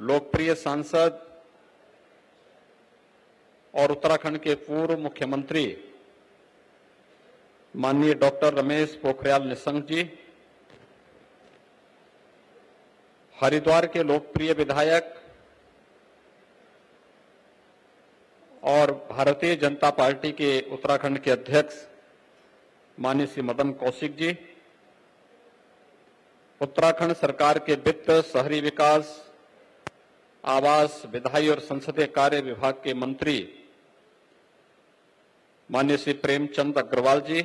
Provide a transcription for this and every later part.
लोकप्रिय सांसद और उत्तराखंड के पूर्व मुख्यमंत्री माननीय डॉक्टर रमेश पोखरियाल निशंक जी, हरिद्वार के लोकप्रिय विधायक और भारतीय जनता पार्टी के उत्तराखंड के अध्यक्ष माननीय श्री मदन कौशिक जी, उत्तराखंड सरकार के वित्त, शहरी विकास, आवास, विधायी और संसदीय कार्य विभाग के मंत्री माननीय श्री प्रेमचंद अग्रवाल जी,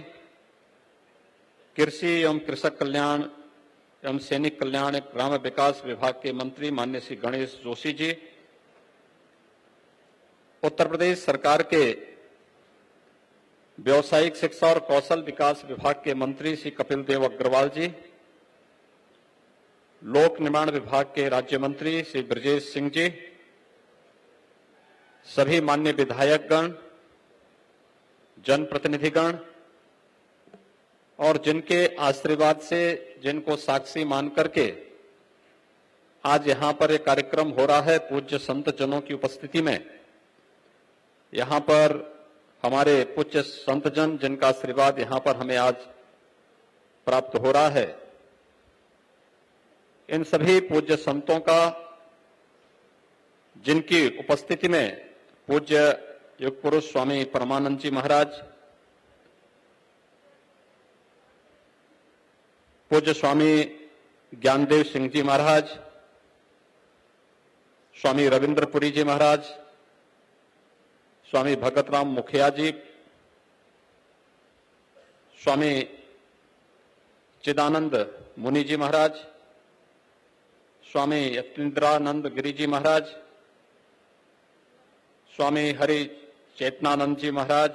कृषि एवं कृषक कल्याण एवं सैनिक कल्याण ग्राम विकास विभाग के मंत्री माननीय श्री गणेश जोशी जी, उत्तर प्रदेश सरकार के व्यावसायिक शिक्षा और कौशल विकास विभाग के मंत्री श्री कपिल देव अग्रवाल जी, लोक निर्माण विभाग के राज्य मंत्री श्री ब्रजेश सिंह जी, सभी माननीय विधायकगण, जनप्रतिनिधिगण और जिनके आशीर्वाद से, जिनको साक्षी मान करके आज यहां पर एक कार्यक्रम हो रहा है पूज्य संत जनों की उपस्थिति में। यहां पर हमारे पूज्य संत जन, जिनका आशीर्वाद यहां पर हमें आज प्राप्त हो रहा है, इन सभी पूज्य संतों का, जिनकी उपस्थिति में पूज्य युग पुरुष स्वामी परमानंद जी महाराज, पूज्य स्वामी ज्ञानदेव सिंह जी महाराज, स्वामी रविंद्रपुरी जी महाराज, स्वामी भगतराम मुखिया जी, स्वामी चिदानंद मुनि जी महाराज, स्वामी यतीन्द्रानंद गिरी जी महाराज, स्वामी हरि चेतनानंद जी महाराज,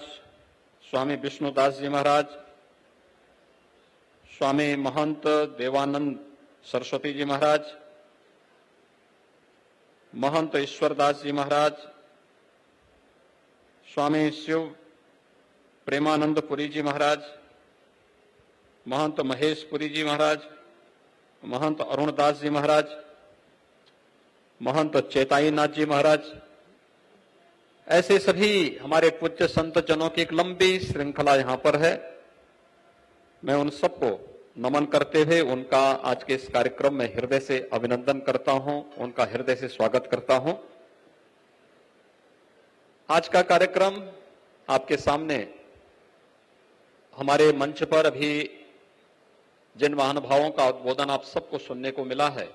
स्वामी विष्णुदास जी महाराज, स्वामी महंत देवानंद सरस्वती जी महाराज, महंत ईश्वरदास जी महाराज, स्वामी शिव प्रेमानंद पुरी जी महाराज, महंत महेश पुरी जी महाराज, महंत अरुणदास जी महाराज, महंत चेताईनाथ जी महाराज, ऐसे सभी हमारे पूज्य संत जनों की एक लंबी श्रृंखला यहां पर है। मैं उन सबको नमन करते हुए उनका आज के इस कार्यक्रम में हृदय से अभिनंदन करता हूं, उनका हृदय से स्वागत करता हूं। आज का कार्यक्रम आपके सामने हमारे मंच पर अभी जिन महानुभावों का उद्बोधन आप सबको सुनने को मिला है,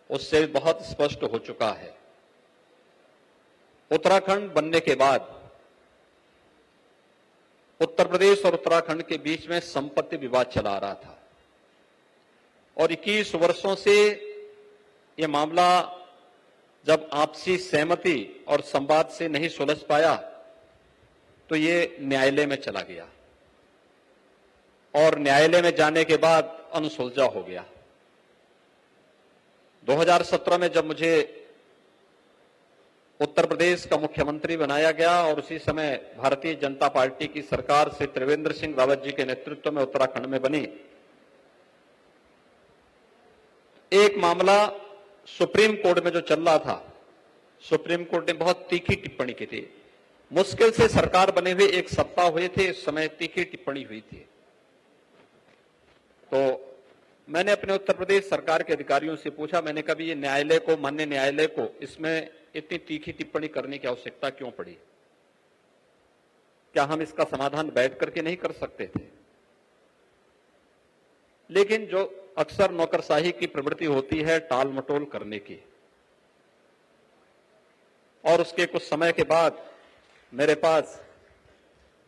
उससे बहुत स्पष्ट हो चुका है। उत्तराखंड बनने के बाद उत्तर प्रदेश और उत्तराखंड के बीच में संपत्ति विवाद चला आ रहा था और 21 वर्षों से यह मामला जब आपसी सहमति और संवाद से नहीं सुलझ पाया तो ये न्यायालय में चला गया और न्यायालय में जाने के बाद अनसुलझा हो गया। 2017 में जब मुझे उत्तर प्रदेश का मुख्यमंत्री बनाया गया और उसी समय भारतीय जनता पार्टी की सरकार से त्रिवेंद्र सिंह रावत जी के नेतृत्व में उत्तराखंड में बनी, एक मामला सुप्रीम कोर्ट में जो चल रहा था, सुप्रीम कोर्ट ने बहुत तीखी टिप्पणी की थी। मुश्किल से सरकार बने हुए एक सप्ताह हुए थे, इस समय तीखी टिप्पणी हुई थी। तो मैंने अपने उत्तर प्रदेश सरकार के अधिकारियों से पूछा, मैंने कहा ये न्यायालय को, माननीय न्यायालय को इसमें इतनी तीखी टिप्पणी करने की आवश्यकता क्यों पड़ी? क्या हम इसका समाधान बैठ करके नहीं कर सकते थे? लेकिन जो अक्सर नौकरशाही की प्रवृत्ति होती है टाल मटोल करने की, और उसके कुछ समय के बाद मेरे पास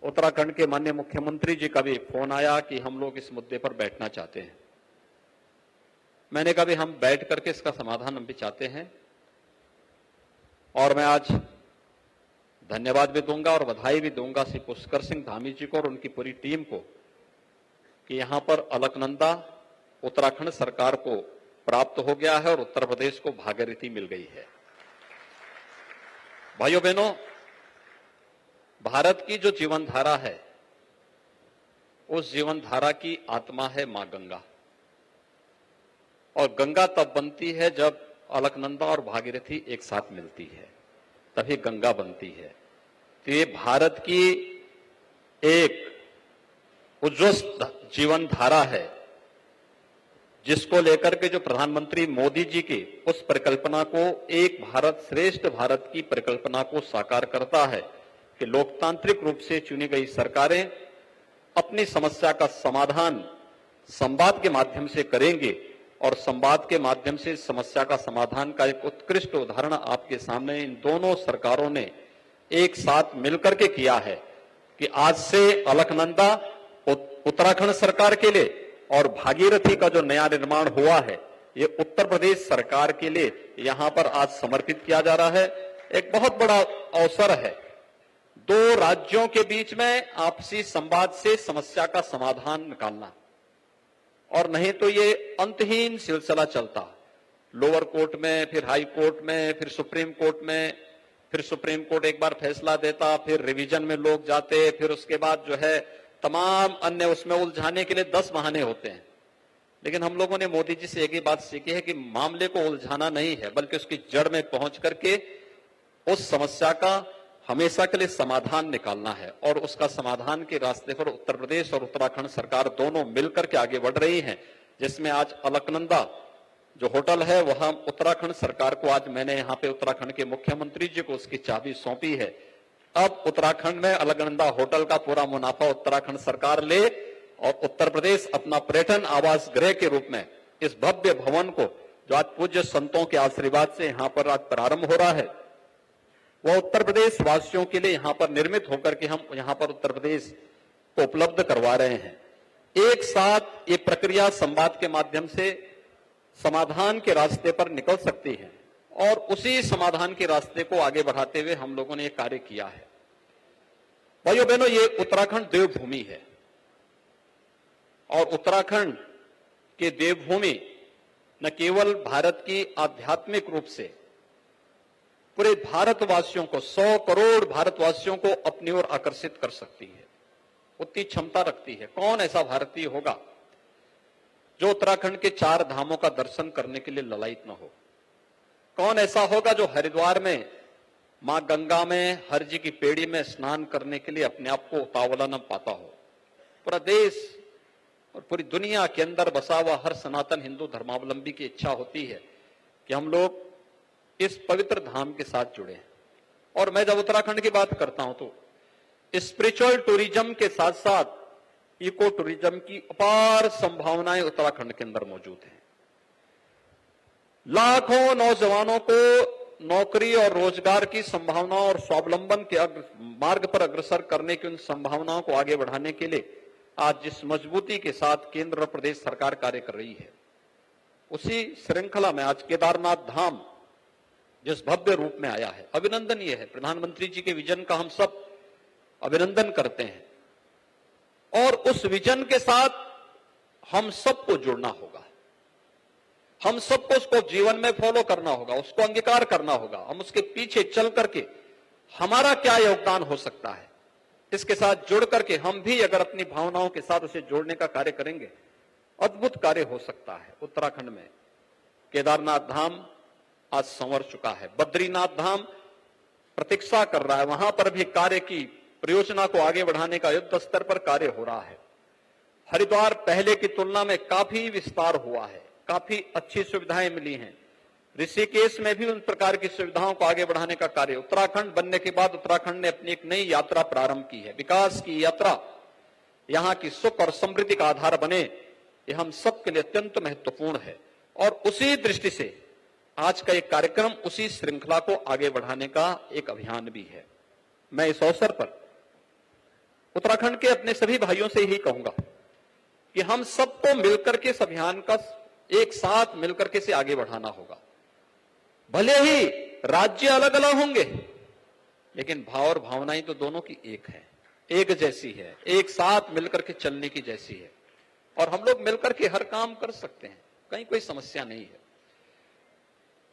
उत्तराखंड के माननीय मुख्यमंत्री जी का भी फोन आया कि हम लोग इस मुद्दे पर बैठना चाहते हैं। मैंने कहा भी हम बैठ करके इसका समाधान हम भी चाहते हैं और मैं आज धन्यवाद भी दूंगा और बधाई भी दूंगा श्री पुष्कर सिंह धामी जी को और उनकी पूरी टीम को कि यहां पर अलकनंदा उत्तराखंड सरकार को प्राप्त हो गया है और उत्तर प्रदेश को भागीरथी मिल गई है। भाइयों बहनों, भारत की जो जीवन धारा है, उस जीवन धारा की आत्मा है मां गंगा, और गंगा तब बनती है जब अलकनंदा और भागीरथी एक साथ मिलती है, तभी गंगा बनती है। तो ये भारत की एक उज्ज्वल जीवन धारा है, जिसको लेकर के जो प्रधानमंत्री मोदी जी की उस परिकल्पना को, एक भारत श्रेष्ठ भारत की परिकल्पना को साकार करता है कि लोकतांत्रिक रूप से चुनी गई सरकारें अपनी समस्या का समाधान संवाद के माध्यम से करेंगे और संवाद के माध्यम से समस्या का समाधान का एक उत्कृष्ट उदाहरण आपके सामने इन दोनों सरकारों ने एक साथ मिलकर के किया है कि आज से अलकनंदा उत्तराखंड सरकार के लिए और भागीरथी का जो नया निर्माण हुआ है ये उत्तर प्रदेश सरकार के लिए यहां पर आज समर्पित किया जा रहा है। एक बहुत बड़ा अवसर है दो राज्यों के बीच में आपसी संवाद से समस्या का समाधान निकालना, और नहीं तो ये अंतहीन सिलसिला चलता, लोअर कोर्ट में, फिर हाई कोर्ट में, फिर सुप्रीम कोर्ट में, फिर सुप्रीम कोर्ट एक बार फैसला देता, फिर रिवीजन में लोग जाते, फिर उसके बाद जो है तमाम अन्य उसमें उलझाने के लिए 10 बहाने होते हैं। लेकिन हम लोगों ने मोदी जी से एक ही बात सीखी है कि मामले को उलझाना नहीं है, बल्कि उसकी जड़ में पहुंच करके उस समस्या का हमेशा के लिए समाधान निकालना है। और उसका समाधान के रास्ते पर उत्तर प्रदेश और उत्तराखंड सरकार दोनों मिलकर के आगे बढ़ रही हैं, जिसमें आज अलकनंदा जो होटल है वह उत्तराखंड सरकार को, आज मैंने यहाँ पे उत्तराखंड के मुख्यमंत्री जी को उसकी चाबी सौंपी है। अब उत्तराखंड में अलकनंदा होटल का पूरा मुनाफा उत्तराखंड सरकार ले और उत्तर प्रदेश अपना पर्यटन आवास गृह के रूप में इस भव्य भवन को, जो आज पूज्य संतों के आशीर्वाद से यहाँ पर आज प्रारंभ हो रहा है, वह उत्तर प्रदेश वासियों के लिए यहां पर निर्मित होकर के हम यहां पर उत्तर प्रदेश को उपलब्ध करवा रहे हैं। एक साथ ये प्रक्रिया संवाद के माध्यम से समाधान के रास्ते पर निकल सकती है और उसी समाधान के रास्ते को आगे बढ़ाते हुए हम लोगों ने ये कार्य किया है। भाइयों बहनों, ये उत्तराखंड देवभूमि है और उत्तराखंड के देवभूमि न केवल भारत की आध्यात्मिक रूप से पूरे भारतवासियों को, 100 करोड़ भारतवासियों को अपनी ओर आकर्षित कर सकती है, उतनी क्षमता रखती है। कौन ऐसा भारतीय होगा जो उत्तराखंड के 4 धामों का दर्शन करने के लिए ललायित न हो? कौन ऐसा होगा जो हरिद्वार में मां गंगा में हर जी की पेड़ी में स्नान करने के लिए अपने आप को उतावला न पाता हो? पूरा देश और पूरी दुनिया के अंदर बसा हुआ हर सनातन हिंदू धर्मावलंबी की इच्छा होती है कि हम लोग इस पवित्र धाम के साथ जुड़े हैं। और मैं जब उत्तराखंड की बात करता हूं तो स्पिरिचुअल टूरिज्म के साथ साथ इको टूरिज्म की अपार संभावनाएं उत्तराखंड के अंदर मौजूद हैं। लाखों नौजवानों को नौकरी और रोजगार की संभावनाओं और स्वावलंबन के मार्ग पर अग्रसर करने की उन संभावनाओं को आगे बढ़ाने के लिए आज जिस मजबूती के साथ केंद्र और प्रदेश सरकार कार्य कर रही है, उसी श्रृंखला में आज केदारनाथ धाम जिस भव्य रूप में आया है, अभिनंदनीय है। प्रधानमंत्री जी के विजन का हम सब अभिनंदन करते हैं और उस विजन के साथ हम सबको जुड़ना होगा, हम सबको उसको जीवन में फॉलो करना होगा, उसको अंगीकार करना होगा। हम उसके पीछे चल करके हमारा क्या योगदान हो सकता है, इसके साथ जुड़ करके हम भी अगर अपनी भावनाओं के साथ उसे जोड़ने का कार्य करेंगे, अद्भुत कार्य हो सकता है। उत्तराखंड में केदारनाथ धाम आज संवर चुका है, बद्रीनाथ धाम प्रतीक्षा कर रहा है, वहां पर भी कार्य की परियोजना को आगे बढ़ाने का युद्ध स्तर पर कार्य हो रहा है। हरिद्वार पहले की तुलना में काफी विस्तार हुआ है, काफी अच्छी सुविधाएं मिली हैं। ऋषिकेश में भी उन प्रकार की सुविधाओं को आगे बढ़ाने का कार्य, उत्तराखंड बनने के बाद उत्तराखंड ने अपनी एक नई यात्रा प्रारंभ की है, विकास की यात्रा। यहां की सुख और समृद्धि का आधार बने, यह हम सबके लिए अत्यंत महत्वपूर्ण है। और उसी दृष्टि से आज का एक कार्यक्रम उसी श्रृंखला को आगे बढ़ाने का एक अभियान भी है। मैं इस अवसर पर उत्तराखंड के अपने सभी भाइयों से यही कहूंगा कि हम सबको मिलकर के इस अभियान का एक साथ मिलकर के इसे आगे बढ़ाना होगा। भले ही राज्य अलग अलग होंगे, लेकिन भाव और भावनाएं तो दोनों की एक है, एक जैसी है, एक साथ मिलकर के चलने की जैसी है। और हम लोग मिलकर के हर काम कर सकते हैं, कहीं कोई समस्या नहीं है।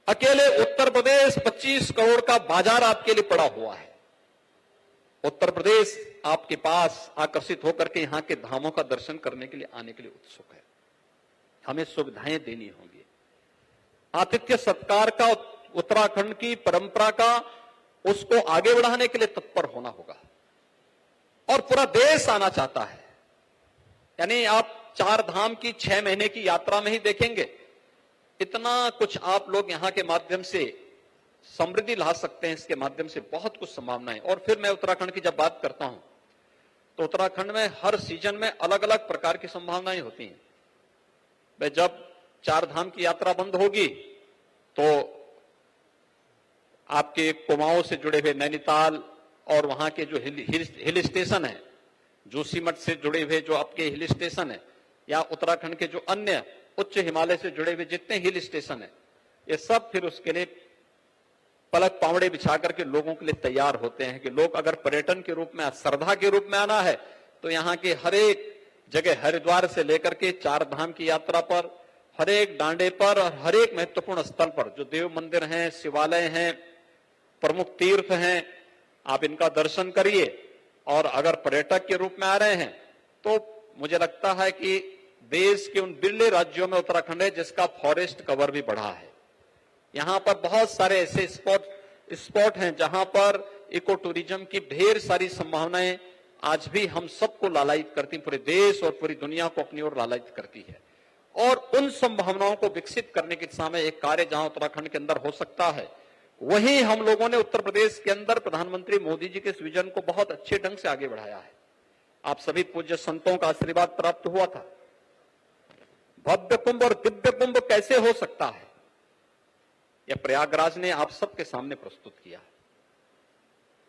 अकेले उत्तर प्रदेश 25 करोड़ का बाजार आपके लिए पड़ा हुआ है। उत्तर प्रदेश आपके पास आकर्षित होकर के यहां के धामों का दर्शन करने के लिए आने के लिए उत्सुक है। हमें सुविधाएं देनी होंगी। आतिथ्य सत्कार का, उत्तराखंड की परंपरा का, उसको आगे बढ़ाने के लिए तत्पर होना होगा। और पूरा देश आना चाहता है। यानी आप 4 धाम की 6 महीने की यात्रा में ही देखेंगे इतना कुछ आप लोग यहां के माध्यम से समृद्धि ला सकते हैं। इसके माध्यम से बहुत कुछ संभावनाएं। और फिर मैं उत्तराखंड की जब बात करता हूं तो उत्तराखंड में हर सीजन में अलग अलग प्रकार की संभावनाएं होती हैं। मैं जब 4 धाम की यात्रा बंद होगी तो आपके कुमाऊं से जुड़े हुए नैनीताल और वहां के जो हिल स्टेशन है, जोशीमठ से जुड़े हुए जो आपके हिल स्टेशन है, या उत्तराखंड के जो अन्य उच्च हिमालय से जुड़े हुए जितने हिल स्टेशन है, ये सब फिर उसके लिए पलक पावड़े बिछा करके लोगों के लिए तैयार होते हैं कि लोग अगर पर्यटन के रूप में, श्रद्धा के रूप में आना है तो यहाँ के हर एक जगह, हरिद्वार से लेकर के 4 धाम की यात्रा पर, हर एक डांडे पर और हर एक महत्वपूर्ण स्थल पर जो देव मंदिर हैं, शिवालय हैं, प्रमुख तीर्थ हैं, आप इनका दर्शन करिए। और अगर पर्यटक के रूप में आ रहे हैं तो मुझे लगता है कि देश के उन बिरले राज्यों में उत्तराखंड है जिसका फॉरेस्ट कवर भी बढ़ा है। यहां पर बहुत सारे ऐसे स्पॉट हैं जहां पर इको टूरिज्म की ढेर सारी संभावनाएं आज भी हम सबको लालायित करती, पूरे देश और पूरी दुनिया को अपनी ओर लालायित करती है। और उन संभावनाओं को विकसित करने की दिशा में एक कार्य जहां उत्तराखंड के अंदर हो सकता है, वहीं हम लोगों ने उत्तर प्रदेश के अंदर प्रधानमंत्री मोदी जी के इस विजन को बहुत अच्छे ढंग से आगे बढ़ाया है। आप सभी पूज्य संतों का आशीर्वाद प्राप्त हुआ था। भव्य कुंभ और दिव्य कुंभ कैसे हो सकता है, यह प्रयागराज ने आप सबके सामने प्रस्तुत किया।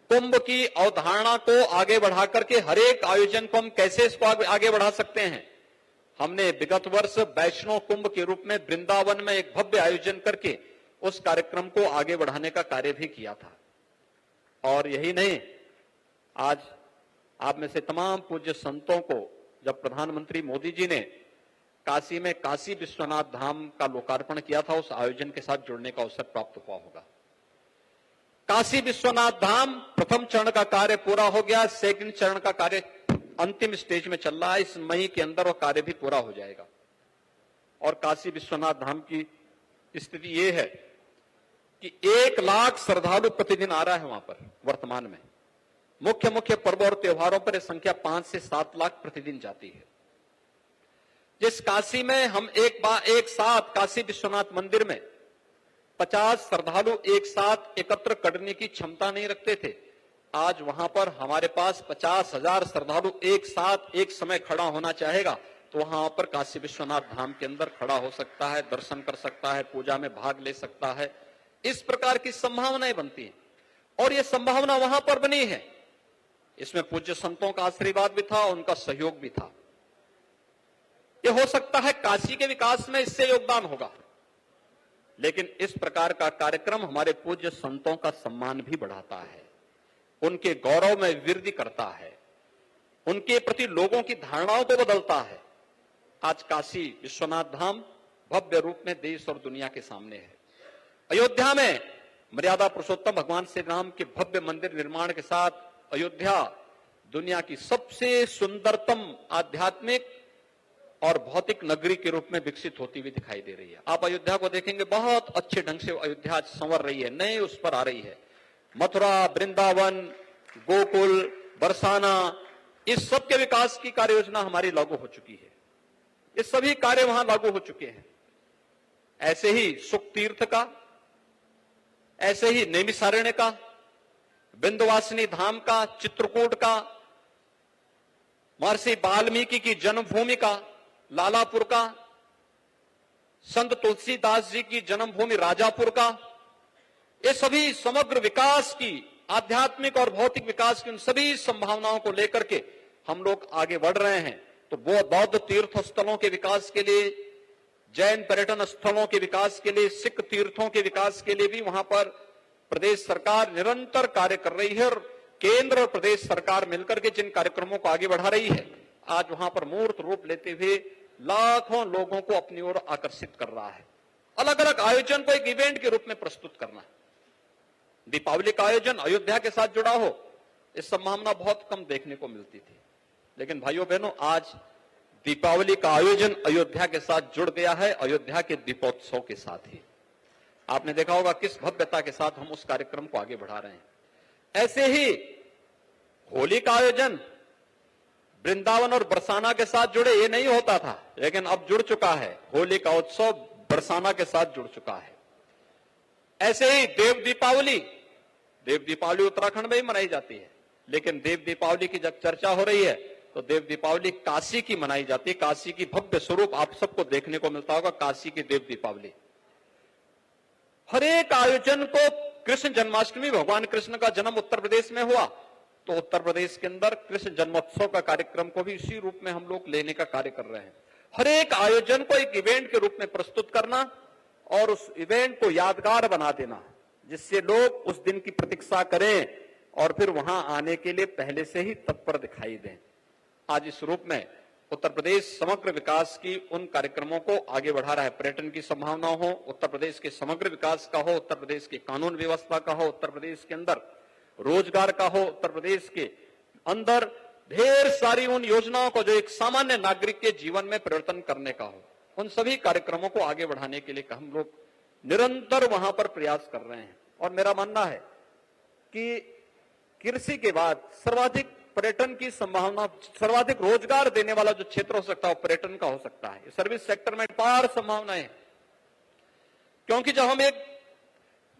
कुंभ की अवधारणा को आगे बढ़ा करके हर एक आयोजन को हम कैसे इसको आगे बढ़ा सकते हैं। हमने विगत वर्ष वैष्णो कुंभ के रूप में वृंदावन में एक भव्य आयोजन करके उस कार्यक्रम को आगे बढ़ाने का कार्य भी किया था। और यही नहीं, आज आप में से तमाम पूज्य संतों को जब प्रधानमंत्री मोदी जी ने काशी में काशी विश्वनाथ धाम का लोकार्पण किया था, उस आयोजन के साथ जुड़ने का अवसर प्राप्त हुआ होगा। काशी विश्वनाथ धाम प्रथम चरण का कार्य पूरा हो गया, सेकंड चरण का कार्य अंतिम स्टेज में चल रहा है। इस मई के अंदर वो कार्य भी पूरा हो जाएगा। और काशी विश्वनाथ धाम की स्थिति ये है कि 1 लाख श्रद्धालु प्रतिदिन आ रहा है वहां पर। वर्तमान में मुख्य मुख्य पर्वों और त्योहारों पर यह संख्या 5 से 7 लाख प्रतिदिन जाती है। जिस काशी में हम एक साथ काशी विश्वनाथ मंदिर में 50 श्रद्धालु एक साथ एकत्र करने की क्षमता नहीं रखते थे, आज वहां पर हमारे पास 50,000 श्रद्धालु एक साथ एक समय खड़ा होना चाहेगा तो वहां पर काशी विश्वनाथ धाम के अंदर खड़ा हो सकता है, दर्शन कर सकता है, पूजा में भाग ले सकता है। इस प्रकार की संभावनाएं बनती हैं और यह संभावना वहां पर बनी है। इसमें पूज्य संतों का आशीर्वाद भी था, उनका सहयोग भी था। यह हो सकता है काशी के विकास में इससे योगदान होगा, लेकिन इस प्रकार का कार्यक्रम हमारे पूज्य संतों का सम्मान भी बढ़ाता है, उनके गौरव में वृद्धि करता है, उनके प्रति लोगों की धारणाओं को बदलता है। आज काशी विश्वनाथ धाम भव्य रूप में देश और दुनिया के सामने है। अयोध्या में मर्यादा पुरुषोत्तम भगवान श्री राम के भव्य मंदिर निर्माण के साथ अयोध्या दुनिया की सबसे सुंदरतम आध्यात्मिक और भौतिक नगरी के रूप में विकसित होती हुई दिखाई दे रही है। आप अयोध्या को देखेंगे, बहुत अच्छे ढंग से अयोध्या संवर रही है, नए उस पर आ रही है। मथुरा, वृंदावन, गोकुल, बरसाना, इस सब के विकास की कार्य योजना हमारी लागू हो चुकी है। ये सभी कार्य वहां लागू हो चुके हैं। ऐसे ही सुख तीर्थ का, ऐसे ही नैमिषारण्य का, विंध्यवासिनी धाम का, चित्रकूट का, महर्षि वाल्मीकि की जन्मभूमि का लालापुर का, संत तुलसीदास जी की जन्मभूमि राजापुर का, ये सभी समग्र विकास की, आध्यात्मिक और भौतिक विकास की उन सभी संभावनाओं को लेकर के हम लोग आगे बढ़ रहे हैं। तो वो बौद्ध तीर्थ स्थलों के विकास के लिए, जैन पर्यटन स्थलों के विकास के लिए, सिख तीर्थों के विकास के लिए भी वहां पर प्रदेश सरकार निरंतर कार्य कर रही है। और केंद्र और प्रदेश सरकार मिलकर के जिन कार्यक्रमों को आगे बढ़ा रही है, आज वहां पर मूर्त रूप लेते हुए लाखों लोगों को अपनी ओर आकर्षित कर रहा है। अलग अलग आयोजन को एक इवेंट के रूप में प्रस्तुत करना। दीपावली का आयोजन अयोध्या के साथ जुड़ा हो, इस संभावना बहुत कम देखने को मिलती थी, लेकिन भाइयों बहनों आज दीपावली का आयोजन अयोध्या के साथ जुड़ गया है, अयोध्या के दीपोत्सव के साथ ही। आपने देखा होगा किस भव्यता के साथ हम उस कार्यक्रम को आगे बढ़ा रहे हैं। ऐसे ही होली का आयोजन वृंदावन और बरसाना के साथ जुड़े, ये नहीं होता था, लेकिन अब जुड़ चुका है। होली का उत्सव बरसाना के साथ जुड़ चुका है। ऐसे ही देव दीपावली उत्तराखंड में ही मनाई जाती है, लेकिन देव दीपावली की जब चर्चा हो रही है तो देव दीपावली काशी की मनाई जाती है। काशी की भव्य स्वरूप आप सबको देखने को मिलता होगा, काशी की देव दीपावली। हर एक आयोजन को, कृष्ण जन्माष्टमी, भगवान कृष्ण का जन्म उत्तर प्रदेश में हुआ, तो उत्तर प्रदेश के अंदर कृष्ण जन्मोत्सव का कार्यक्रम को भी इसी रूप में हम लोग लेने का कार्य कर रहे हैं। हर एक आयोजन को एक इवेंट के रूप में प्रस्तुत करना और उस इवेंट को यादगार बना देना, जिससे लोग उस दिन की प्रतीक्षा करें और फिर वहां आने के लिए पहले से ही तत्पर दिखाई दें। आज इस रूप में उत्तर प्रदेश समग्र विकास की उन कार्यक्रमों को आगे बढ़ा रहा है। पर्यटन की संभावना हो, उत्तर प्रदेश के समग्र विकास का हो, उत्तर प्रदेश की कानून व्यवस्था का हो, उत्तर प्रदेश के अंदर रोजगार का हो, उत्तर प्रदेश के अंदर ढेर सारी उन योजनाओं को जो एक सामान्य नागरिक के जीवन में परिवर्तन करने का हो, उन सभी कार्यक्रमों को आगे बढ़ाने के लिए हम लोग निरंतर वहां पर प्रयास कर रहे हैं। और मेरा मानना है कि कृषि के बाद सर्वाधिक पर्यटन की संभावना, सर्वाधिक रोजगार देने वाला जो क्षेत्र हो सकता है वो पर्यटन का हो सकता है। सर्विस सेक्टर में अपार संभावनाएं हैं, क्योंकि जब हम एक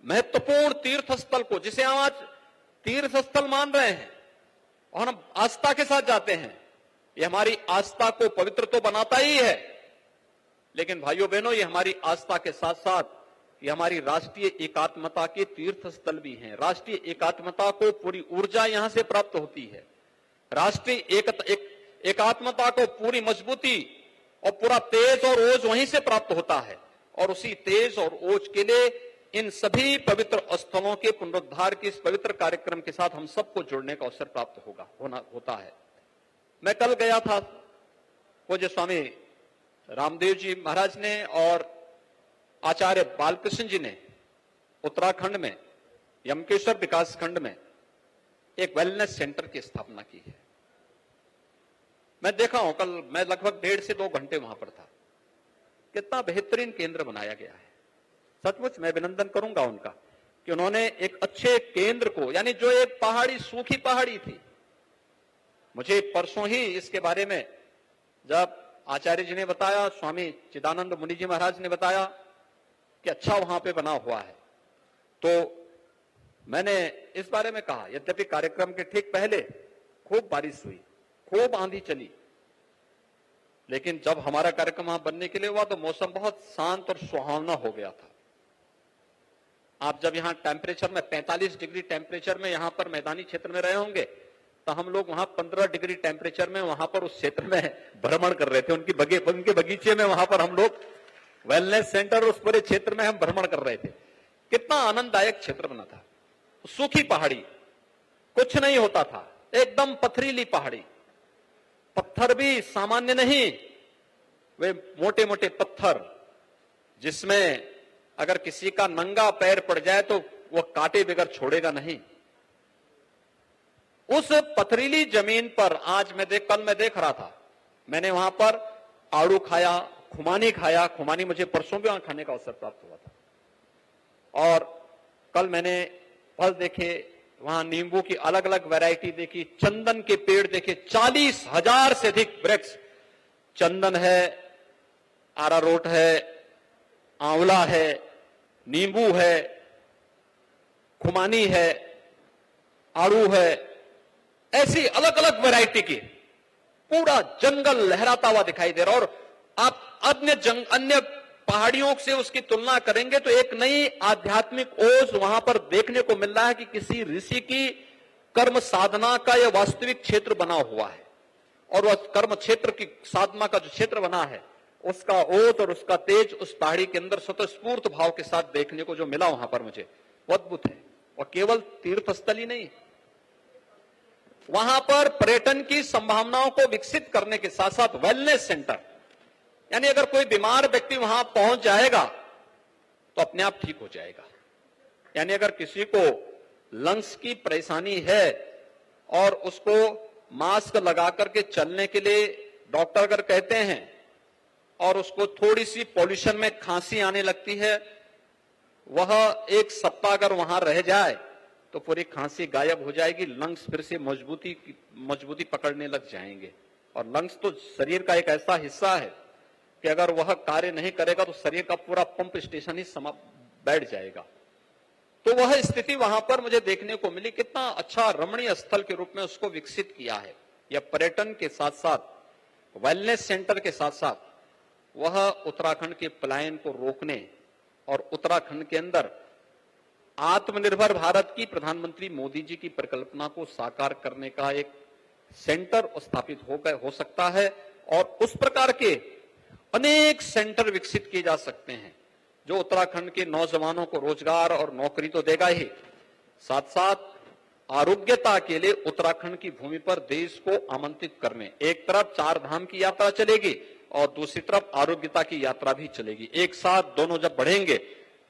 महत्वपूर्ण तीर्थ स्थल को, जिसे हम आज तीर्थ स्थल मान रहे हैं और हम आस्था के साथ जाते हैं, ये हमारी आस्था को पवित्र तो बनाता ही है, लेकिन भाइयों बहनों, ये हमारी आस्था के साथ साथ ये हमारी राष्ट्रीय एकात्मता के तीर्थ स्थल भी हैं। राष्ट्रीय एकात्मता को पूरी ऊर्जा यहां से प्राप्त होती है। राष्ट्रीय एकात्मता को पूरी मजबूती और पूरा तेज और ओज वहीं से प्राप्त होता है, और उसी तेज और ओज के लिए इन सभी पवित्र स्थलों के पुनरुद्धार के इस पवित्र कार्यक्रम के साथ हम सबको जुड़ने का अवसर प्राप्त होता है। मैं कल गया था, पूज्य स्वामी रामदेव जी महाराज ने और आचार्य बालकृष्ण जी ने उत्तराखंड में यमकेश्वर विकास खंड में एक वेलनेस सेंटर की स्थापना की है। मैं देखा हूं, कल मैं लगभग 1.5 से 2 घंटे वहां पर था। कितना बेहतरीन केंद्र बनाया गया है। सचमुच मैं अभिनंदन करूंगा उनका कि उन्होंने एक अच्छे केंद्र को, यानी जो एक पहाड़ी, सूखी पहाड़ी थी, मुझे परसों ही इसके बारे में जब आचार्य जी ने बताया, स्वामी चिदानंद मुनि जी महाराज ने बताया कि अच्छा वहां पे बना हुआ है, तो मैंने इस बारे में कहा। यद्यपि कार्यक्रम के ठीक पहले खूब बारिश हुई, खूब आंधी चली, लेकिन जब हमारा कार्यक्रम वहां बनने के लिए हुआ तो मौसम बहुत शांत और सुहावना हो गया था। आप जब यहां टेम्परेचर में 45 डिग्री टेम्परेचर में यहां पर मैदानी क्षेत्र में रहे होंगे, तो हम लोग वहां 15 डिग्री टेम्परेचर में वहां पर उस क्षेत्र में भ्रमण कर रहे थे। उनके बगीचे में वहां पर हम लोग वेलनेस सेंटर, उस पूरे क्षेत्र में हम भ्रमण कर रहे थे। कितना आनंददायक क्षेत्र बना था। सूखी पहाड़ी, कुछ नहीं होता था, एकदम पथरीली पहाड़ी, पत्थर भी सामान्य नहीं, वे मोटे मोटे पत्थर, जिसमें अगर किसी का नंगा पैर पड़ जाए तो वह कांटे बगैर छोड़ेगा नहीं। उस पथरीली जमीन पर आज कल मैं देख रहा था, मैंने वहां पर आड़ू खाया, खुमानी खाया। खुमानी मुझे परसों भी वहां खाने का अवसर प्राप्त हुआ था। और कल मैंने फल देखे, वहां नींबू की अलग अलग वैरायटी देखी, चंदन के पेड़ देखे, 40,000 से अधिक वृक्ष, चंदन है, आरारोट है, आंवला है, नींबू है, खुमानी है, आड़ू है, ऐसी अलग अलग वैरायटी की पूरा जंगल लहराता हुआ दिखाई दे रहा। और आप अन्य पहाड़ियों से उसकी तुलना करेंगे तो एक नई आध्यात्मिक ओज वहां पर देखने को मिल रहा है कि किसी ऋषि की कर्म साधना का यह वास्तविक क्षेत्र बना हुआ है। और वह कर्म क्षेत्र की साधना का जो क्षेत्र बना है, उसका ओज और उसका तेज उस पहाड़ी के अंदर स्वतःस्फूर्त भाव के साथ देखने को जो मिला वहां पर मुझे, वो अद्भुत है। और केवल तीर्थ स्थल ही नहीं, वहां पर पर्यटन की संभावनाओं को विकसित करने के साथ साथ वेलनेस सेंटर, यानी अगर कोई बीमार व्यक्ति वहां पहुंच जाएगा तो अपने आप ठीक हो जाएगा। यानी अगर किसी को लंग्स की परेशानी है और उसको मास्क लगा करके चलने के लिए डॉक्टर अगर कहते हैं और उसको थोड़ी सी पॉल्यूशन में खांसी आने लगती है, वह एक सप्ताह अगर वहां रह जाए तो पूरी खांसी गायब हो जाएगी, लंग्स फिर से मजबूती पकड़ने लग जाएंगे। और लंग्स तो शरीर का एक ऐसा हिस्सा है कि अगर वह कार्य नहीं करेगा तो शरीर का पूरा पंप स्टेशन ही बैठ जाएगा। तो वह स्थिति वहां पर मुझे देखने को मिली। कितना अच्छा रमणीय स्थल के रूप में उसको विकसित किया है। यह पर्यटन के साथ साथ वेलनेस सेंटर के साथ साथ वह उत्तराखंड के पलायन को रोकने और उत्तराखंड के अंदर आत्मनिर्भर भारत की प्रधानमंत्री मोदी जी की परिकल्पना को साकार करने का एक सेंटर स्थापित हो सकता है। और उस प्रकार के अनेक सेंटर विकसित किए जा सकते हैं जो उत्तराखंड के नौजवानों को रोजगार और नौकरी तो देगा ही, साथ साथ आरोग्यता के लिए उत्तराखंड की भूमि पर देश को आमंत्रित करने, एक तरफ 4 धाम की यात्रा चलेगी और दूसरी तरफ आरोग्यता की यात्रा भी चलेगी। एक साथ दोनों जब बढ़ेंगे,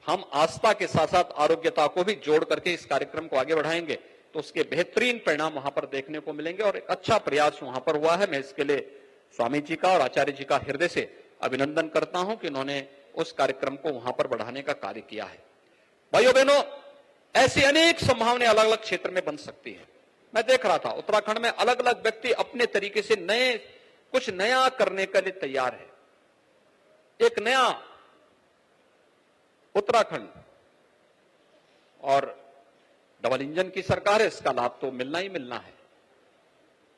हम आस्था के साथ साथ आरोग्यता को भी जोड़ करके इस कार्यक्रम को आगे बढ़ाएंगे तो उसके बेहतरीन परिणाम वहां पर देखने को मिलेंगे। और एक अच्छा प्रयास वहां पर हुआ है। मैं इसके लिए स्वामी जी का और आचार्य जी का हृदय से अभिनंदन करता हूं कि उन्होंने उस कार्यक्रम को वहां पर बढ़ाने का कार्य किया है। भाइयों बहनों, ऐसी अनेक संभावनाएं अलग अलग क्षेत्र में बन सकती है। मैं देख रहा था उत्तराखंड में अलग अलग व्यक्ति अपने तरीके से कुछ नया करने के लिए तैयार है। एक नया उत्तराखंड और डबल इंजन की सरकार है, इसका लाभ तो मिलना ही मिलना है।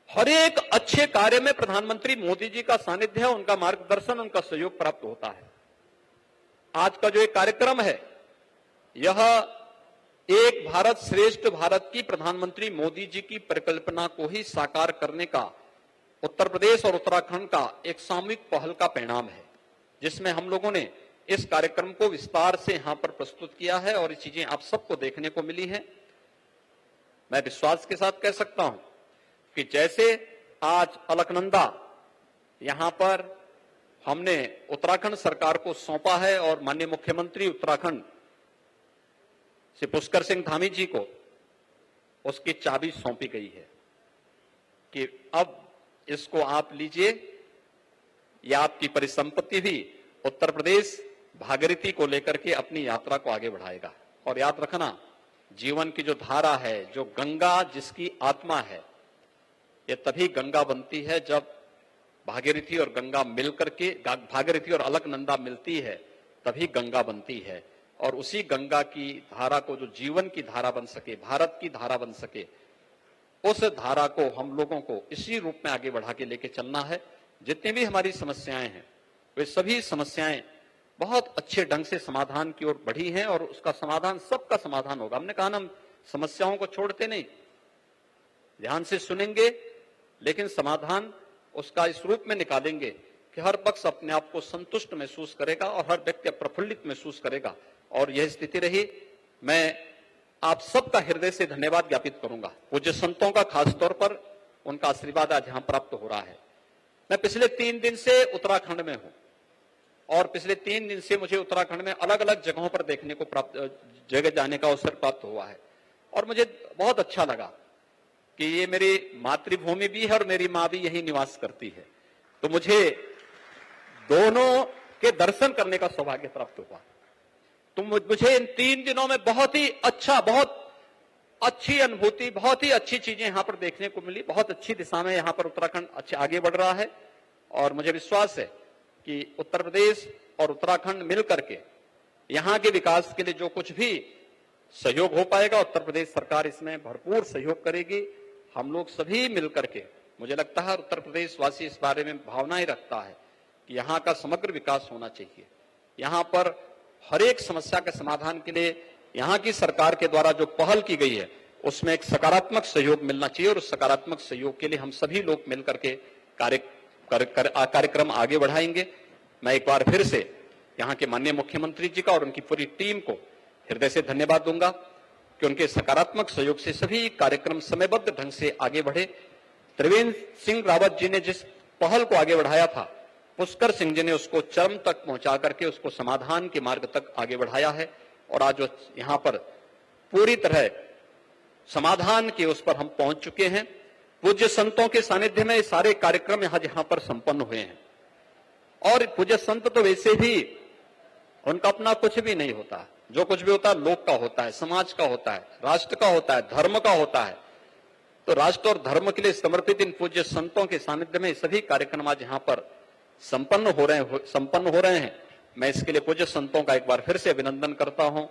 हर एक अच्छे कार्य में प्रधानमंत्री मोदी जी का सानिध्य है, उनका मार्गदर्शन, उनका सहयोग प्राप्त होता है। आज का जो एक कार्यक्रम है, यह एक भारत श्रेष्ठ भारत की प्रधानमंत्री मोदी जी की परिकल्पना को ही साकार करने का उत्तर प्रदेश और उत्तराखंड का एक सामूहिक पहल का परिणाम है, जिसमें हम लोगों ने इस कार्यक्रम को विस्तार से यहां पर प्रस्तुत किया है और ये चीजें आप सबको देखने को मिली हैं। मैं विश्वास के साथ कह सकता हूं कि जैसे आज अलकनंदा यहां पर हमने उत्तराखंड सरकार को सौंपा है और माननीय मुख्यमंत्री उत्तराखंड श्री पुष्कर सिंह धामी जी को उसकी चाबी सौंपी गई है कि अब इसको आप लीजिए, यह आपकी परिसंपत्ति भी उत्तर प्रदेश भागीरथी को लेकर के अपनी यात्रा को आगे बढ़ाएगा। और याद रखना, जीवन की जो धारा है, जो गंगा जिसकी आत्मा है, ये तभी गंगा बनती है जब भागीरथी और गंगा मिलकर के, भागीरथी और अलकनंदा मिलती है, तभी गंगा बनती है। और उसी गंगा की धारा को जो जीवन की धारा बन सके, भारत की धारा बन सके, उस धारा को हम लोगों को इसी रूप में आगे बढ़ा के लेके चलना है। जितनी भी हमारी समस्याएं हैं, वे सभी समस्याएं बहुत अच्छे ढंग से समाधान की ओर बढ़ी हैं और उसका समाधान, सबका समाधान होगा। हमने कहा ना, हम समस्याओं को छोड़ते नहीं, ध्यान से सुनेंगे, लेकिन समाधान उसका इस रूप में निकालेंगे कि हर पक्ष अपने आप को संतुष्ट महसूस करेगा और हर व्यक्ति प्रफुल्लित महसूस करेगा। और यह स्थिति रही। मैं आप सबका हृदय से धन्यवाद ज्ञापित करूंगा। पूज्य संतों का खास तौर पर उनका आशीर्वाद आज यहां प्राप्त हो रहा है। मैं पिछले 3 दिन से उत्तराखंड में हूं और पिछले 3 दिन से मुझे उत्तराखंड में अलग अलग जगहों पर देखने को जगह जाने का अवसर प्राप्त हुआ है और मुझे बहुत अच्छा लगा कि ये मेरी मातृभूमि भी है और मेरी मां भी यही निवास करती है। तो मुझे दोनों के दर्शन करने का सौभाग्य प्राप्त हुआ। तो मुझे इन 3 दिनों में बहुत ही अच्छा, बहुत अच्छी अनुभूति, बहुत ही अच्छी चीजें यहां पर देखने को मिली। बहुत अच्छी दिशा में यहां पर उत्तराखंड अच्छे आगे बढ़ रहा है और मुझे विश्वास है कि उत्तर प्रदेश और उत्तराखंड मिलकर के यहां के विकास के लिए जो कुछ भी सहयोग हो पाएगा, उत्तर प्रदेश सरकार इसमें भरपूर सहयोग करेगी। हम लोग सभी मिलकर के, मुझे लगता है उत्तर प्रदेश वासी इस बारे में भावनाएं रखता है कि यहां का समग्र विकास होना चाहिए। यहां पर हर एक समस्या के समाधान के लिए यहां की सरकार के द्वारा जो पहल की गई है, उसमें एक सकारात्मक सहयोग मिलना चाहिए और उस सकारात्मक सहयोग के लिए हम सभी लोग मिलकर के कार्यक्रम आगे बढ़ाएंगे। मैं एक बार फिर से यहां के माननीय मुख्यमंत्री जी का और उनकी पूरी टीम को हृदय से धन्यवाद दूंगा कि उनके सकारात्मक सहयोग से सभी कार्यक्रम समयबद्ध ढंग से आगे बढ़े। त्रिवेंद्र सिंह रावत जी ने जिस पहल को आगे बढ़ाया था, पुष्कर सिंह जी ने उसको चरम तक पहुंचा करके उसको समाधान के मार्ग तक आगे बढ़ाया है और आज यहां पर पूरी तरह समाधान के उस पर हम पहुंच चुके हैं। पूज्य संतों के सानिध्य में सारे कार्यक्रम आज यहां पर संपन्न हुए हैं और पूज्य संत तो वैसे भी उनका अपना कुछ भी नहीं होता। जो कुछ भी होता है लोक का होता है, समाज का होता है, राष्ट्र का होता है, धर्म का होता है। तो राष्ट्र और धर्म के लिए समर्पित इन पूज्य संतों के सानिध्य में सभी कार्यक्रम आज यहाँ पर संपन्न हो रहे हैं। मैं इसके लिए पूज्य संतों का एक बार फिर से अभिनंदन करता हूं।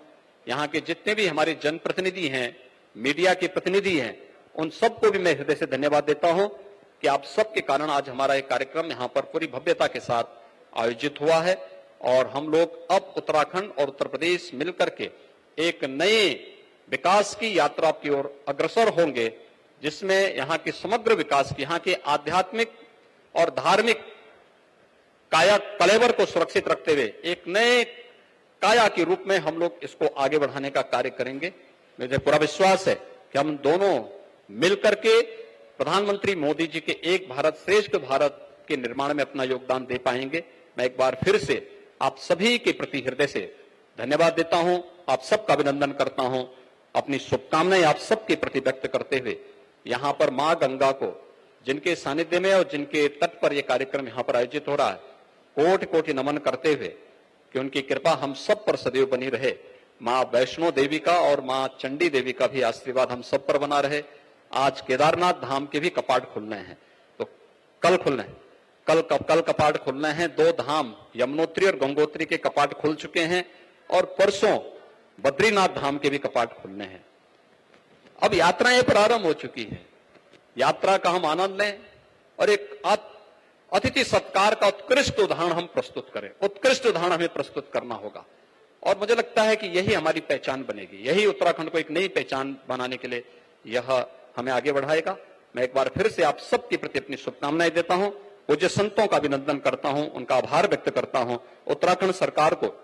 यहाँ के जितने भी हमारे जनप्रतिनिधि हैं, मीडिया के प्रतिनिधि हैं, उन सबको भी मैं हृदय से धन्यवाद देता हूं कि आप सबके कारण आज हमारा एक कार्यक्रम यहाँ पर पूरी भव्यता के साथ आयोजित हुआ है। और हम लोग अब उत्तराखंड और उत्तर प्रदेश मिलकर के एक नए विकास की यात्रा की ओर अग्रसर होंगे, जिसमें यहाँ के समग्र विकास की, यहाँ के आध्यात्मिक और धार्मिक काया कलेवर को सुरक्षित रखते हुए एक नए काया के रूप में हम लोग इसको आगे बढ़ाने का कार्य करेंगे। मुझे पूरा विश्वास है कि हम दोनों मिलकर के प्रधानमंत्री मोदी जी के एक भारत श्रेष्ठ भारत के निर्माण में अपना योगदान दे पाएंगे। मैं एक बार फिर से आप सभी के प्रति हृदय से धन्यवाद देता हूं, आप सबका अभिनंदन करता हूं, अपनी शुभकामनाएं आप सबके प्रति व्यक्त करते हुए यहां पर मां गंगा को, जिनके सानिध्य में और जिनके तट पर यह कार्यक्रम यहां पर आयोजित हो रहा है, कोटि कोटि नमन करते हुए कि उनकी कृपा हम सब पर सदैव बनी रहे। मां वैष्णो देवी का और मां चंडी देवी का भी आशीर्वाद हम सब पर बना रहे। आज केदारनाथ धाम के भी कपाट खुलने हैं, तो कल खुलने हैं, कल कपाट खुलने हैं। 2 धाम यमुनोत्री और गंगोत्री के कपाट खुल चुके हैं और परसों बद्रीनाथ धाम के भी कपाट खुलने हैं। अब यात्राएं प्रारंभ हो चुकी है। यात्रा का हम आनंद लें और एक अतिथि सत्कार का उत्कृष्ट उदाहरण हम प्रस्तुत करें। उत्कृष्ट उदाहरण हमें प्रस्तुत करना होगा और मुझे लगता है कि यही हमारी पहचान बनेगी। यही उत्तराखंड को एक नई पहचान बनाने के लिए यह हमें आगे बढ़ाएगा। मैं एक बार फिर से आप सबके प्रति अपनी शुभकामनाएं देता हूं, पूज्य संतों का अभिनंदन करता हूं, उनका आभार व्यक्त करता हूं। उत्तराखंड सरकार को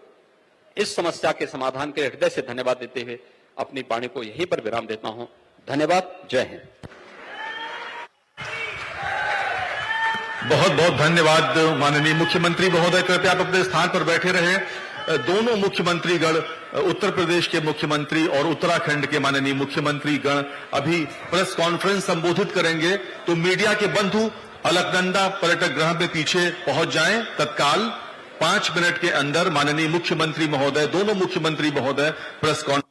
इस समस्या के समाधान के हृदय से धन्यवाद देते हुए अपनी वाणी को यहीं पर विराम देता हूं। धन्यवाद। जय हिंद। बहुत बहुत धन्यवाद माननीय मुख्यमंत्री महोदय। कृपया आप अपने स्थान पर बैठे रहें। दोनों मुख्यमंत्रीगण, उत्तर प्रदेश के मुख्यमंत्री और उत्तराखंड के माननीय मुख्यमंत्रीगण अभी प्रेस कॉन्फ्रेंस संबोधित करेंगे, तो मीडिया के बंधु अलकनंदा पर्यटक गृह में पीछे पहुंच जाएं तत्काल। 5 मिनट के अंदर माननीय मुख्यमंत्री महोदय, दोनों मुख्यमंत्री महोदय प्रेस कॉन्फ्रेंस